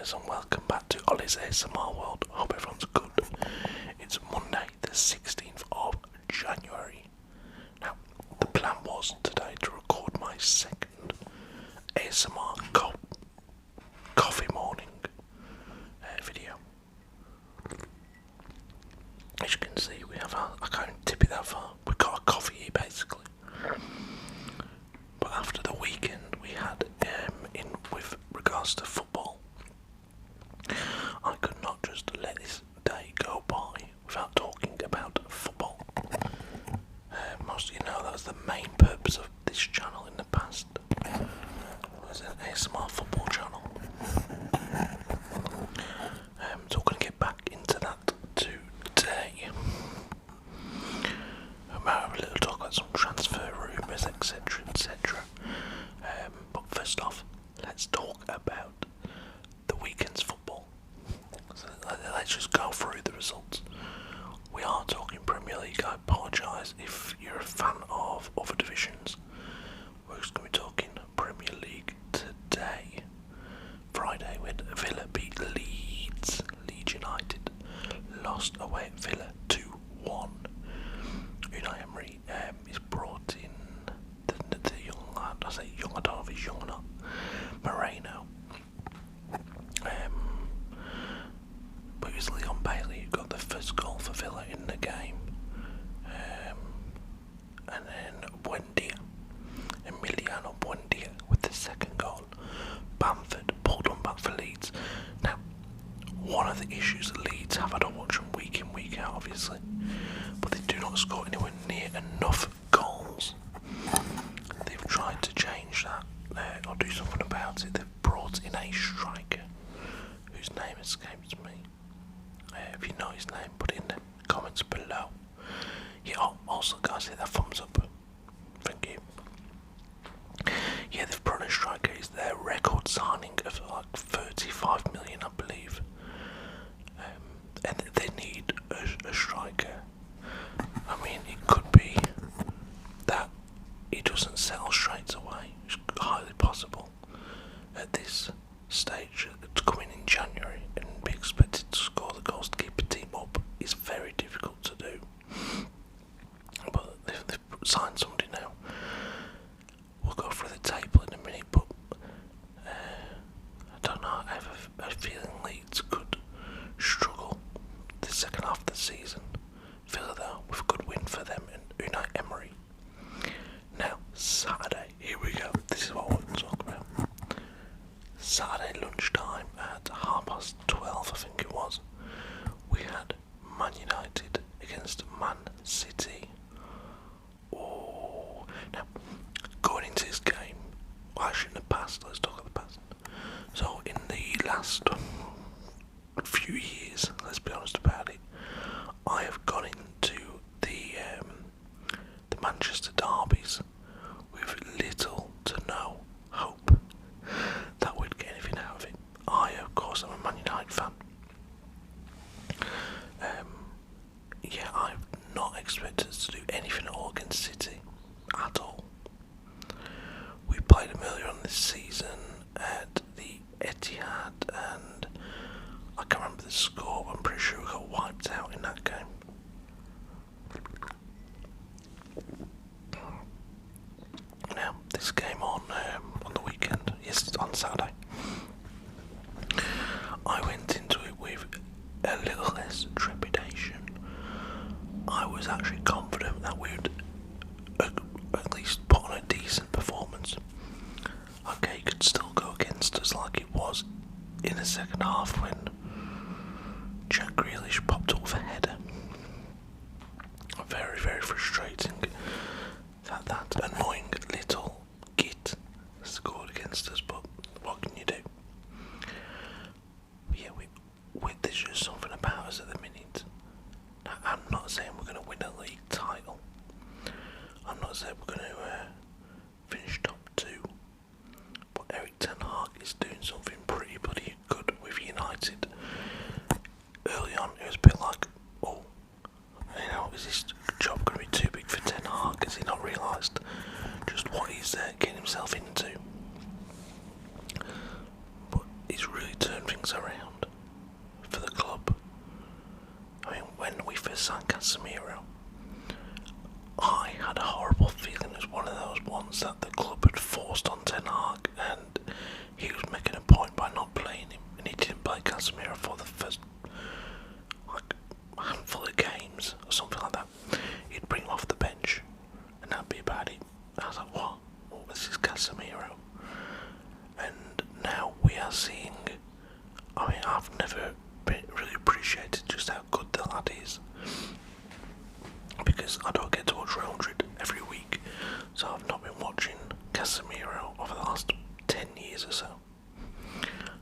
guys, and welcome back to Ollie's ASMR World. Hope everyone's good. It's Monday, the 16th of January. Now, the plan was today to record my second ASMR coffee morning video. As you can see, we have I can't tip it that far. We've got a coffee here basically. But after the weekend we had with regards to football, I could not just let this day go by without talking about football. Most of you know that was the main purpose of this channel in the past. It was an ASMR football channel. So we're going to get back into that today. I might have a little talk about some transfer rumours, etc, etc. But first off, let's talk about the weekend's football. So let's just go through the results. We are talking Premier League. I apologise if you're a fan of other divisions. We're just going to be talking Premier League today. Friday we had Villa beat Leeds. Leeds United lost away at Villa 2-1. Unai Emery is brought in the young lad. I say young, I don't know if he's young or not. Moreno. But it was Leon Bailey who got the first goal for Villa in the game. And then Buendia, Emiliano Buendia with the second goal. Bamford pulled one back for Leeds. Now, one of the issues that Leeds have, I don't watch them week in, week out obviously, but they do not score anywhere near enough goals. They've tried to change that, or do something about it. They've brought in a striker whose name escapes me. If you know his name, put it in the comments below. Yeah, also guys, hit that thumbs up. Thank you. Yeah, they've brought in a striker. It's their record signing of like 35 million, I believe. And they need a striker. I mean, it could be that he doesn't settle straight away. It's highly possible at this stage to come in January and be expected to score the goals to keep a team up is very difficult to do. But they've signed somebody now. We'll go through the table in a minute, but I don't know. I have a feeling Leeds could struggle the second half of the season. Villa though, with a good win for them and Unai Emery. Now, Saturday, here we go. This is what I want to talk about. Saturday lunchtime at 12:30, I think it was. We had Man United against Man City. Oh, now going into this game, well, actually in the past, let's talk about the past. So in the last few years, let's be honest about it, I have gone into the Manchester derbies with little to no hope that we'd get anything out of it. I, of course, am a Man United fan. Yeah, I've not expected us to do anything at all against City, at all. We played them earlier on this season at the Etihad, and I can't remember the score, but I'm pretty sure we got wiped out in that game. Now, this game on the weekend, yes, on Saturday, I went into it with a little less trepidation. I was actually confident that we would at least put on a decent performance. Okay, it could still go against us like it was in the second half when Jack Grealish popped up with a header. Very, very frustrating that annoying little git scored against us, but what can you do? Yeah, there's just something about us at the minute. Now, I'm not saying we're going to win a league title. I'm not saying we're going to finish top 2. But Erik ten Hag is doing something pretty bloody good with United. Early on, it was a bit like, oh, you know, is this job going to be too big for Ten Hag? Has he not realised just what he's getting himself into? But he's really turned things around. never signed Casemiro, I had a horrible feeling it was one of those ones that the club had forced on Ten Hag, and he was making a point by not playing him, and he didn't play Casemiro for the first handful of games or something like that. He'd bring him off the bench, and that'd be about it. I was like, what? Oh, this is Casemiro. And now we are seeing. I mean, I've never really appreciated just how good the lad is, because I don't get to watch Real Madrid every week, so I've not been watching Casemiro over the last 10 years or so.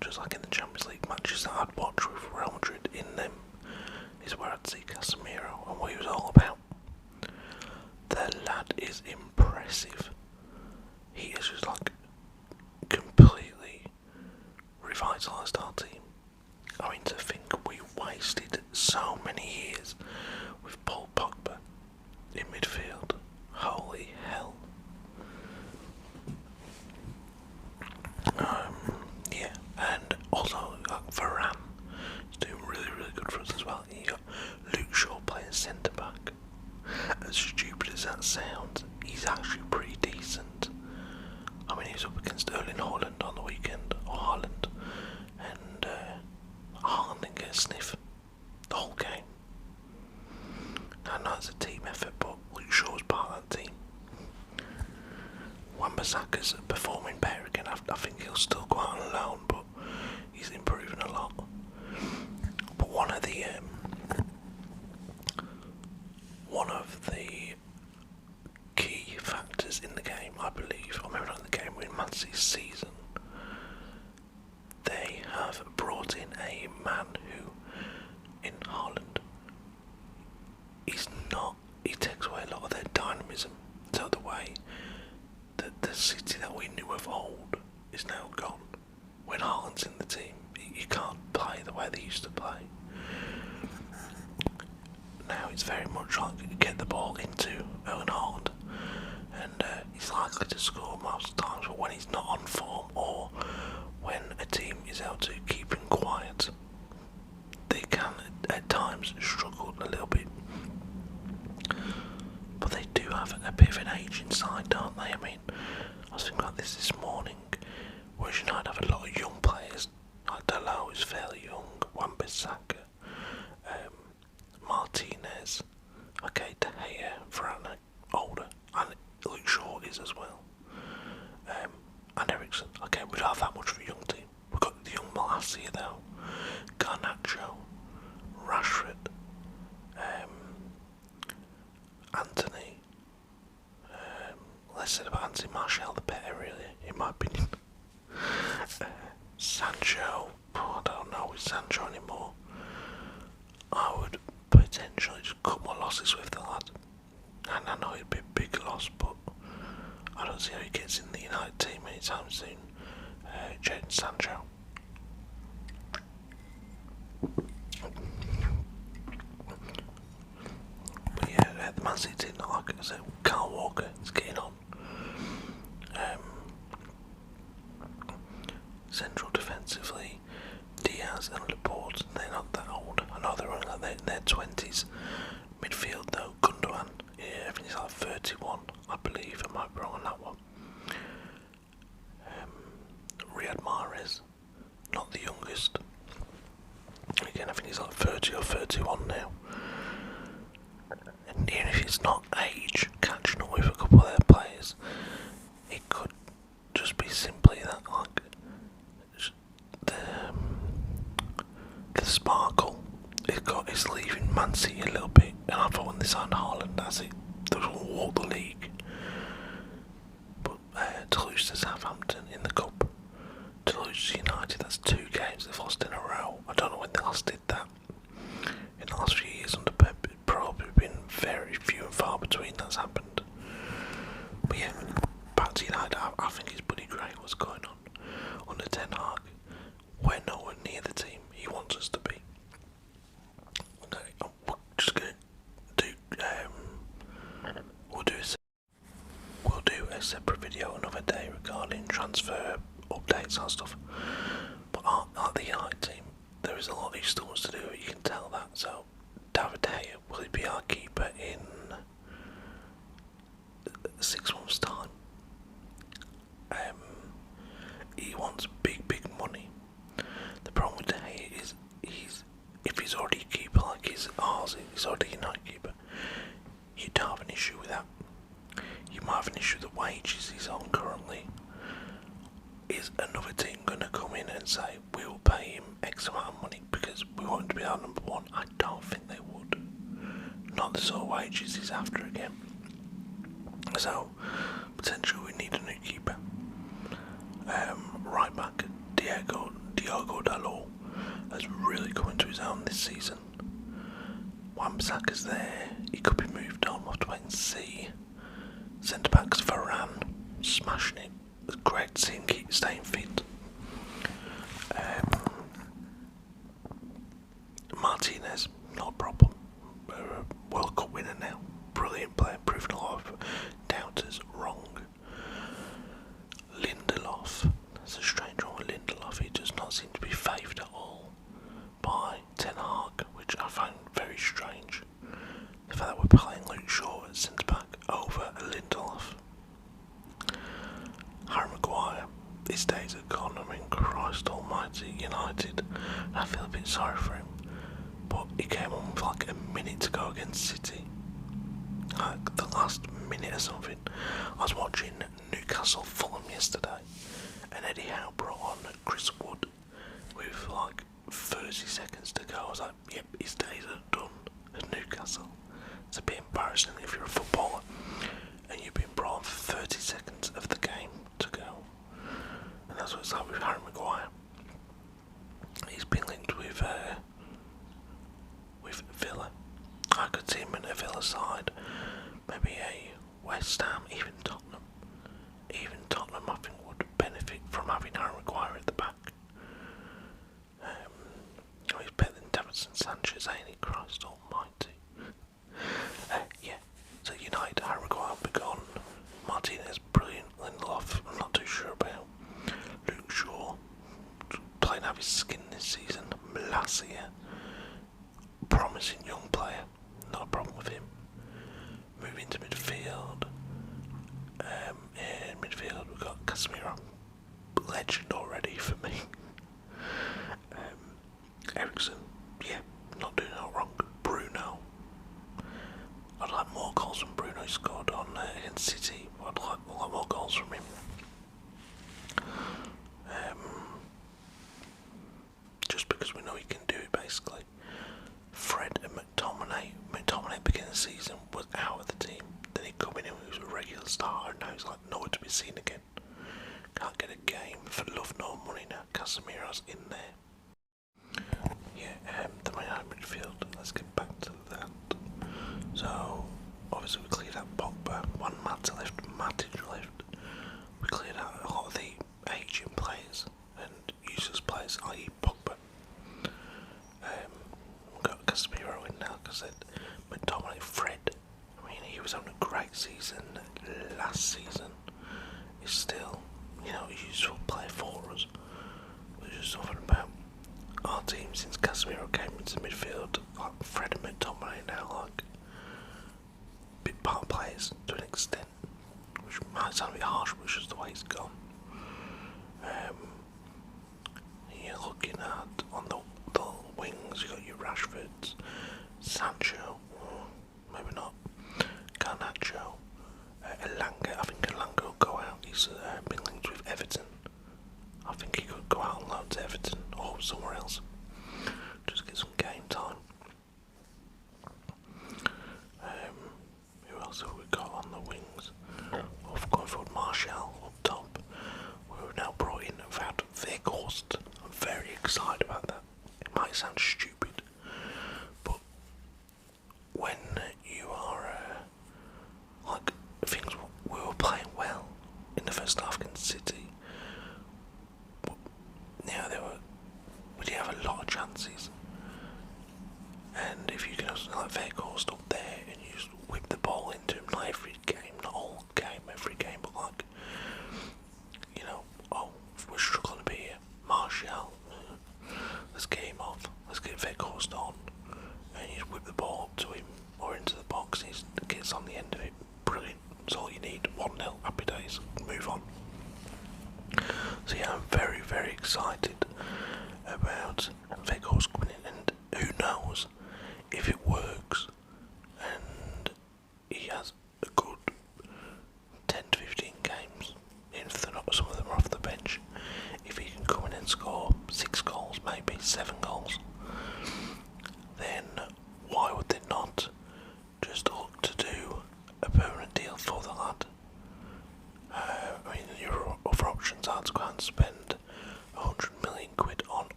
Just like in the Champions League matches that I'd watch with Real Madrid in them, is where I'd see Casemiro and what he was all about. The lad is impressive. He is just like completely revitalised our team. I mean, to think we wasted so many years with Paul Pogba in midfield. Holy hell. Yeah, and also Varane is doing really, really good for us as well. You got Luke Shaw playing centre back. As stupid as that sounds, he's actually pretty decent. I mean, he was up against Erling Haaland on the weekend, or Haaland, and Haaland didn't get a sniff the whole game. I know it's a team effort, but Luke Shaw was part of that team. Wan-Bissaka's performing better again. I think he'll still go out on loan, but he's improving a lot. But one of the key factors in the game, I believe, or maybe not in the game, in Man City's season, they have brought in a man who, in Haaland, he takes away a lot of their dynamism. So the way that the City that we knew of old is now gone. When Haaland's in the team, you can't play the way they used to play. Now it's very much like get the ball into Erling Haaland, and he's likely to score most of the times, but when he's not on form, or when a team is able to keep him quiet, they can at times struggle a little bit. But they do have a bit of an age inside, don't they? I mean, I was thinking about this morning, whereas United have a lot of young players. Like Dalot is fairly young, Wan-Bissaka, Martinez, okay, De Gea, Varane, older, and Luke Shaw is as well. And Eriksen. Okay, we don't have that much of a young team. We've got the young Malacia though, Garnacho, Rashford, Anthony. Less said about Anthony Martial, the better, really, in my opinion. Sancho. I don't know with Sancho anymore. I would potentially just cut my losses with the lad. And I know it'd be a big loss, but I don't see how he gets in the United team anytime soon. Jadon Sancho. But yeah, the Man City team, like I said, Kyle Walker is getting on. Central defensively, Diaz and Laporte, they're not that old. I know they're only like in their 20s. Midfield though, Gundogan, yeah, I think he's like 31, I believe. I might be wrong on that one. Riyad Mahrez, not the youngest. Again, I think he's like 30 or 31 now. And even if it's not age catching up with a couple of their players, it could just be simply that, like, the sparkle is leaving Man City a little bit, and I thought when they signed Haaland, that's it, they will walk the league. But to lose to Southampton in the Cup, to lose to United, that's 2 games they've lost in a row. I don't know when they last did that. In the last few years under Pep, it's probably been very few and far between that's happened. But yeah, back to United, I think it's pretty great what's going on under Ten Hag. We're nowhere near the team he wants us to be. Okay, we're just gonna do we'll do a separate video another day regarding transfer updates and stuff. But at the United team, there is a lot he still wants to do. You can tell that. So David De Gea, will he's already a United keeper. You don't have an issue with that. You might have an issue with the wages he's on currently. Is another team going to come in and say, we will pay him X amount of money because we want him to be our number one? I don't think they would. Not the sort of wages he's after again. So, potentially we need a new keeper. Right back, Diogo Dalot has really come into his own this season. Wan-Bissaka's there, he could be moved on, we'll have to wait and see. Centre backs Varane, smashing it. It's great to see him keep staying fit. Martinez, not a problem. World Cup winner now. Brilliant player, proving a lot of doubters wrong. Lindelof, that's a strange one with Lindelof. He does not seem to be favoured at all by Ten Hag, which I find very strange. The fact that we're playing Luke Shaw at centre back over Lindelof. Harry Maguire, his days are gone. I mean, Christ almighty, United. I feel a bit sorry for him. But he came on with like a minute to go against City. Like the last minute or something. I was watching Newcastle Fulham yesterday, and Eddie Howe brought on Chris Wood with like 30 seconds to go. I was like, yep, his days are done at Newcastle. It's a bit embarrassing if you're a footballer and you've been brought on for 30 seconds of the game to go. And that's what it's like with Harry Maguire. He's been linked with Villa. I could see him in a Villa side, maybe a West Ham, even Tottenham. Even Tottenham, I think, would benefit from having Harry Maguire at the back. He's better than Davinson Sanchez, ain't he? Christ almighty. Yeah, so United, Harry Maguire will be gone. Martinez, brilliant. Lindelof, I'm not too sure about. Luke Shaw, playing out his skin this season. Malacia, promising young player, not a problem with him. Moving to midfield. In midfield we've got Casemiro, legend already for me. Eriksen, yeah, not doing it wrong. Bruno, I'd like more goals than Bruno scored on against City. I'd like a lot more goals from him. Just because we know he can do it, basically. Fred and McTominay. McTominay beginning of the season was out of the team. Then he come in and he was a regular starter, and now he's like nowhere to be seen again. Can't get a game for love nor money now. Casemiro's in there. Yeah, the Man United midfield. Let's get back to that. So obviously we cleared out Pogba. One Mata left, Matic left. We cleared out a lot of the aging players and useless players, i.e. Pogba. We've got Casemiro in now because McTominay, Fred. I mean, he was having a great season last season. He's still, a useful player for us. We're just talking about our team since Casemiro came into midfield. Like Fred and McTominay now, like big part players to an extent, which might sound a bit harsh, but it's just the way he's gone. You're looking at on the wings, you got your Rashfords, Sancho, maybe not, Garnacho, Elanga. I think Elanga will go out. He's been linked with Everton. I think he could go out on loan to Everton or somewhere else. Just get some game time. Who else have we got on the wings? We've gone for Martial up top. We've now brought in Wout Weghorst. I'm very excited about that. It might sound stupid,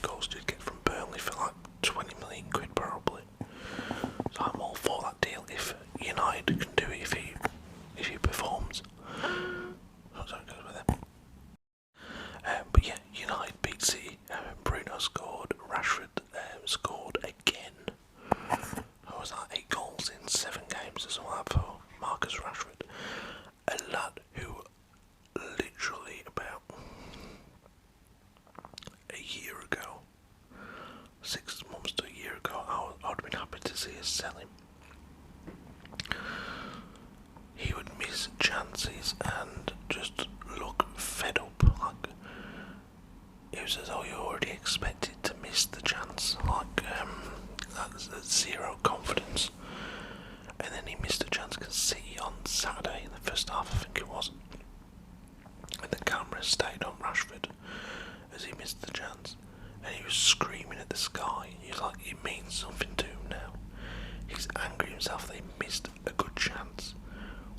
goals did get from Burnley for like 20 million quid probably. So I'm all for that deal if United can do it if he performs. That's how it goes with them. But yeah, United beat City. Bruno scored. Rashford scored again. What was that? 8 goals in 7 games or something like that for Marcus Rashford. A lad who literally about a year ago, 6 months to a year ago, I would have been happy to see us sell him. He would miss chances and just look fed up. Like, it was as though you already expected to miss the chance. Like, that's zero confidence. And then he missed a chance against City on Saturday in the first half, I think it was. And the camera stayed on Rashford as he missed the chance. And he was screaming at the sky. He was like, it means something to him now. He's angry himself that he missed a good chance.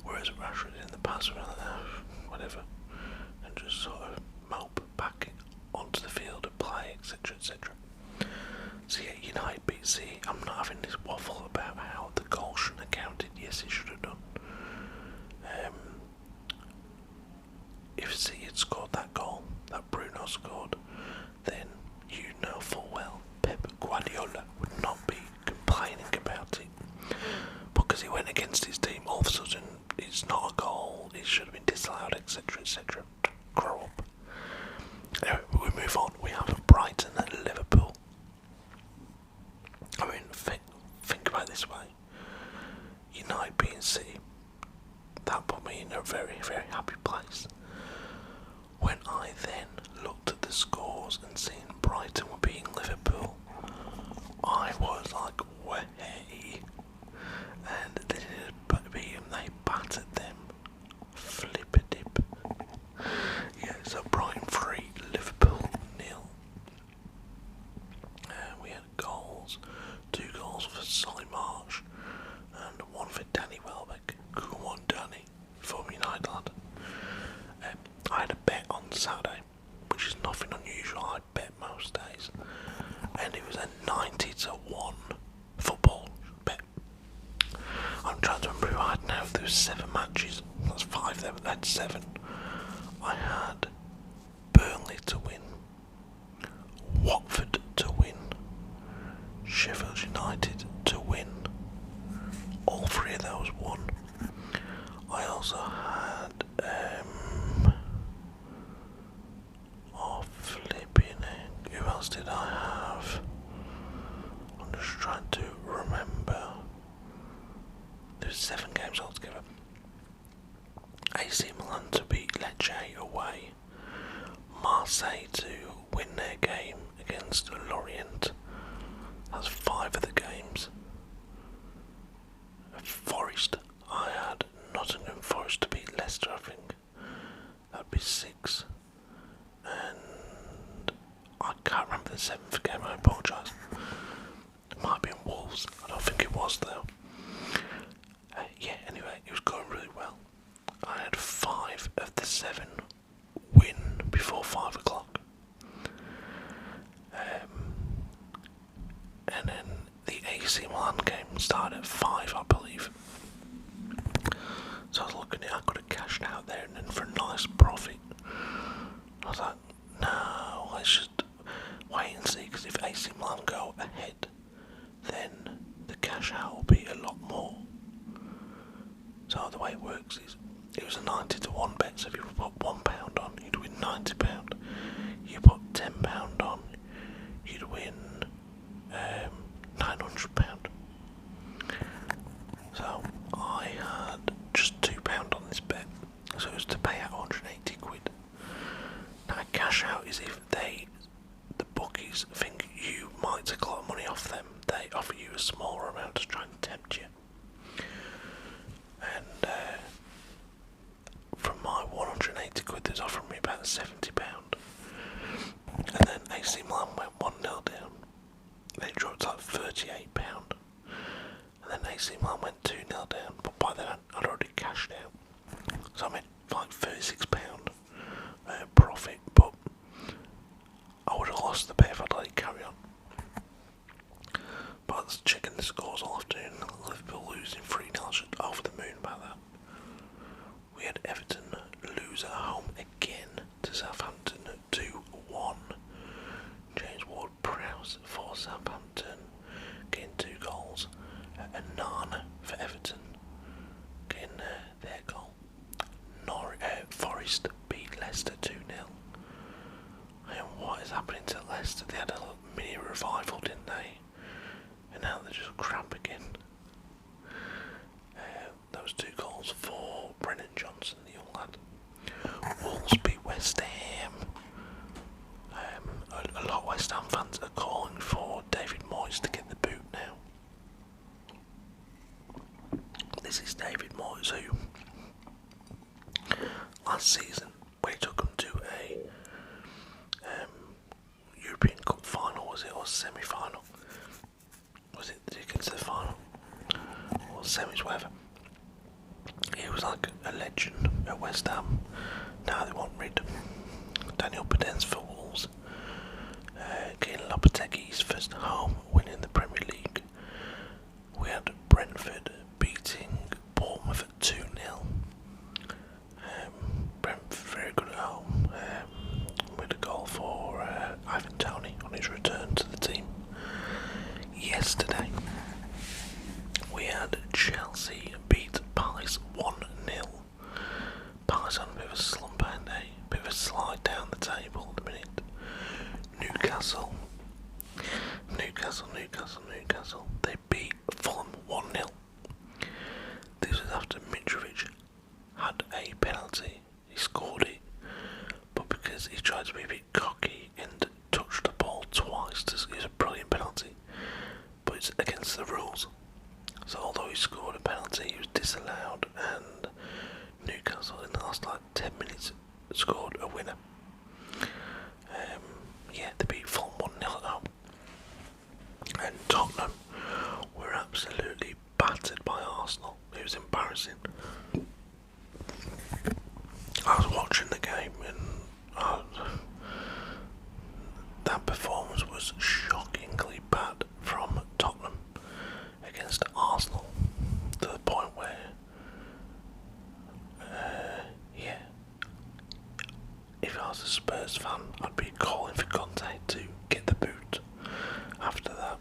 Whereas Rashford in the past was like, whatever. And just sort of mope back onto the field and play, etc, etc. So yeah, United beat City. I'm not having this waffle about how the goal shouldn't have counted. Yes, it should have done. If City had scored that goal that Bruno scored, then you know full well Pep Guardiola would not be complaining about it. Because he went against his team, all of a sudden it's not a goal, it should have been disallowed, etc, etc. Grow up. Anyway, we move on. We have Brighton at Liverpool. I mean, think about it this way. United beating City, that put me in a very, very happy place. When I then looked at the scores and seen Brighton were beating Liverpool, I was like, way. And they didn't beat them, they battered them. Flip-a-dip. Yeah, so Brighton 3, Liverpool 0. We had goals, 2 goals for Solly March and 1 for Danny Welbeck. Good one, Danny, from United lad. I had a bet on Saturday, which is nothing unusual. I bet most days, and it was a 90-1 football bet. I'm trying to remember who I had now. There was 7 matches. That's 5 there, but I had 7. I had Burnley to win, Watford to win, Sheffield United to win. All 3 of those won. I also had flipping it. Who else did I have? I'm just trying to remember. There's 7 games altogether. AC Milan to beat Lecce away. Marseille to win their game against Lorient. That's 5 of the games. Forest. I had Nottingham Forest to beat Leicester, I think. That'd be 6. And I can't remember the 7th game, I apologise. It might be in Wolves. I don't think it was though. Yeah, anyway, it was going really well. I had 5 of the 7 win before 5 o'clock. And then the AC Milan game started at 5, I believe. So I was looking at it, I could have cashed out there and then for a nice profit. I was like, no, let's just wait and see, because if AC Milan go ahead, then the cash out will be a lot more. So the way it works is, it was a 90-1 bet, so if you put £1 on, you'd win £90. You put £10 on, you'd win £900. So I had just £2 on this bet, so it was to pay out 180 quid. Now cash out is if the bookies think you might take a lot of money off them, they offer you a smaller amount to try and tempt you. And from my 180 quid, they was offering me about £70. And then AC Milan went 1-0 down. They dropped like £38. And then AC Milan went 2-0 down, but by then I'd already cashed out. So I made like £36 profit, but I would have lost the bet if I'd let it was checking the scores all afternoon. Liverpool losing 3-0. I was just over the moon about that. We had Everton lose at home again to Southampton 2-1. James Ward-Prowse for Southampton getting 2 goals. And Nana for Everton getting their goal. Forest beat Leicester 2-0. And what is happening to Leicester? They had a mini revival, didn't they? And now they're just crap again. Those 2 goals for Brennan Johnson, the young lad. Wolves beat West Ham. A lot of West Ham fans are calling for David Moyes to get the boot now. This is David Moyes who, last season, when he took them to a European Cup final, was it, or semi-final? Was it, did he get to the final? Or semis, whatever. He was like a legend at West Ham. Now they want rid. Daniel Podence for Wolves. Getting Lopetegui's first home win in the Premier League. We had Brentford beating Bournemouth at 2-0. Brentford very good at home. With a goal for Ivan Toney on his return to the team. Yesterday we had Chelsea beat Palace 1-0. Palace on a bit of a slump, ain't they? A bit of a slide down the table at the minute. Newcastle. They beat Fulham 1-0. This was after Mitrovic had a penalty. He scored it, but because he tried to be a bit cocky and touched the ball twice, it was a brilliant penalty. But it's against the rules. So although he scored a penalty, he was disallowed, and Newcastle in the last 10 minutes scored a winner. They beat Fulham 1-0 at home. And Tottenham were absolutely battered by Arsenal. It was embarrassing. I was watching the game and that performance was shockingly bad from Tottenham against Arsenal, to the point where if I was a Spurs fan, I'd be calling for Conte to get the boot after that.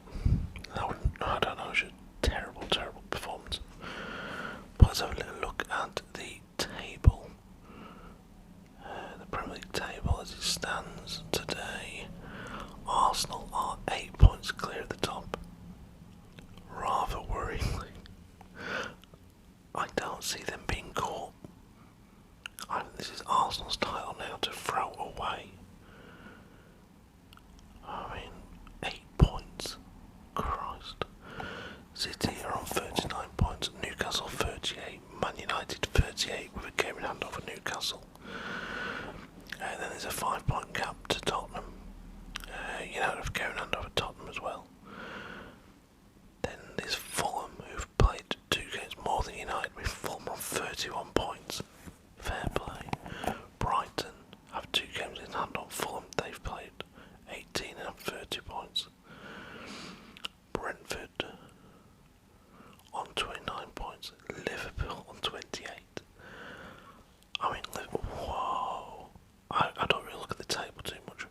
I don't know, it was a terrible performance. But let's have a little look at the table. The Premier League table as it stands today. Arsenal are 8 points clear at the top. Rather worryingly. I don't see them being caught. This is Arsenal's title now to throw away. I mean, 8 points. Christ. City are on 39 points, Newcastle 38, Man United 38 with a game in hand over Newcastle. And then there's a 5-point gap to Tottenham. United have a game in hand over Tottenham as well. Then there's Fulham, who've played 2 games more than United, with Fulham on 31 points. Fair play. Brighton have 2 games in hand on Fulham. They've played 18 and have 30 points. Brentford on 29 points. Liverpool on 28. I mean, Liverpool, whoa. I don't really look at the table too much.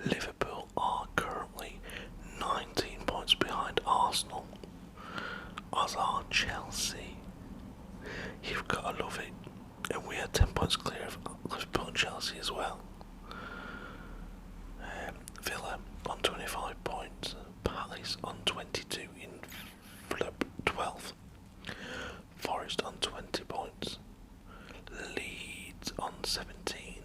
Liverpool are currently 19 points behind Arsenal, as are Chelsea. You've got to love it. And we are 10 points clear of Liverpool and Chelsea as well. Villa on 25 points. Palace on 22 in 12th. Forest on 20 points. Leeds on 17.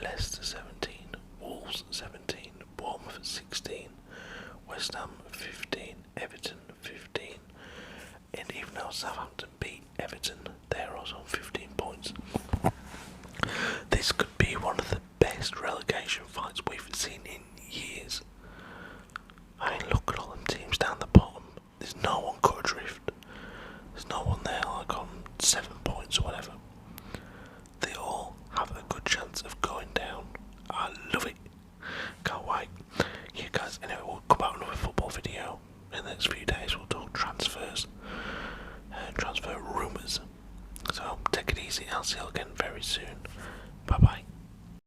Leicester 17. Wolves 17. Bournemouth 16. West Ham 15. Everton 15. And even though Southampton beat Everton, they're also on 15 points. This could be one of the best relegation fights we've seen in years. I mean, look at all them teams down the bottom. There's no one cut adrift. There's no one there like on 7 points or whatever.